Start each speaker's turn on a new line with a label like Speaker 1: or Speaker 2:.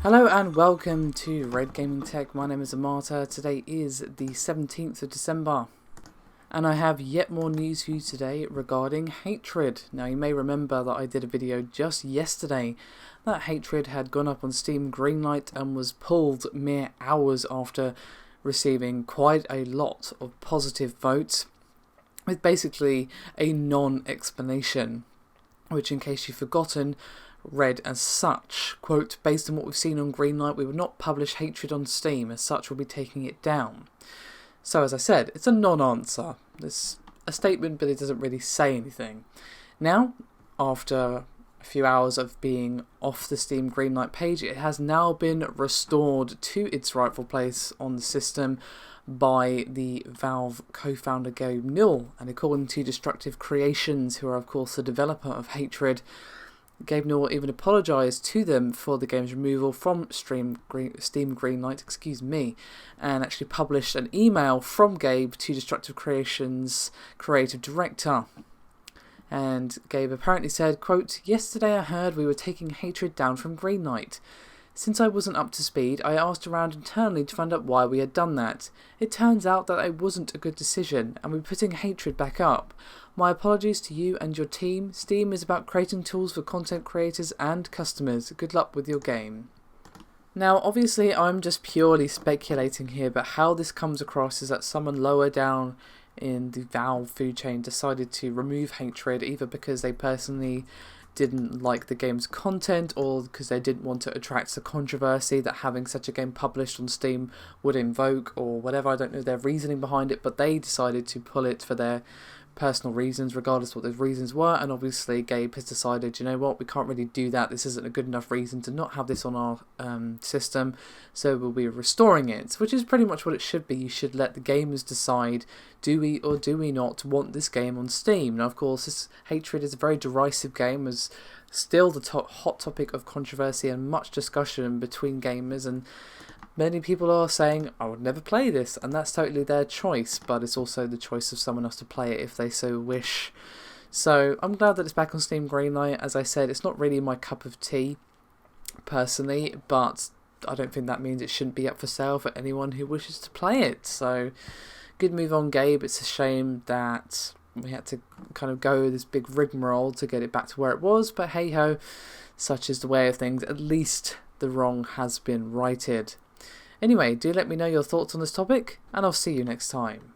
Speaker 1: Hello and welcome to Red Gaming Tech. My name is Amata. Today is the 17th of December and I have yet more news for you today regarding Hatred. Now you may remember that I did a video just yesterday that Hatred had gone up on Steam Greenlight and was pulled mere hours after receiving quite a lot of positive votes with basically a non-explanation, which, in case you've forgotten, read as such, quote, based on what we've seen on Greenlight, we would not publish Hatred on Steam, as such we'll be taking it down. So as I said, it's a non-answer. It's a statement, but it doesn't really say anything. Now, after a few hours of being off the Steam Greenlight page, it has now been restored to its rightful place on the system by the Valve co-founder Gabe Newell, and according to Destructive Creations, who are of course the developer of Hatred, Gabe Newell even apologised to them for the game's removal from Steam Greenlight, and actually published an email from Gabe to Destructive Creations' creative director. And Gabe apparently said, quote, "Yesterday I heard we were taking Hatred down from Greenlight. Since I wasn't up to speed, I asked around internally to find out why we had done that. It turns out that it wasn't a good decision, and we're putting Hatred back up. My apologies to you and your team. Steam is about creating tools for content creators and customers. Good luck with your game." Now, obviously, I'm just purely speculating here, but how this comes across is that someone lower down in the Valve food chain decided to remove Hatred, either because they personally didn't like the game's content or because they didn't want to attract the controversy that having such a game published on Steam would invoke, or whatever. I don't know their reasoning behind it, but they decided to pull it for their personal reasons, regardless of what those reasons were. And obviously Gabe has decided, you know what, we can't really do that, this isn't a good enough reason to not have this on our system, so we'll be restoring it, which is pretty much what it should be. You should let the gamers decide, do we or do we not want this game on Steam. Now of course this Hatred is a very derisive game, is still the hot topic of controversy and much discussion between gamers, and many people are saying, I would never play this, and that's totally their choice, but it's also the choice of someone else to play it if they so wish. So I'm glad that it's back on Steam Greenlight. As I said, it's not really my cup of tea, personally, but I don't think that means it shouldn't be up for sale for anyone who wishes to play it. So, good move on, Gabe. It's a shame that we had to kind of go this big rigmarole to get it back to where it was, but hey-ho, such is the way of things. At least the wrong has been righted. Anyway, do let me know your thoughts on this topic, and I'll see you next time.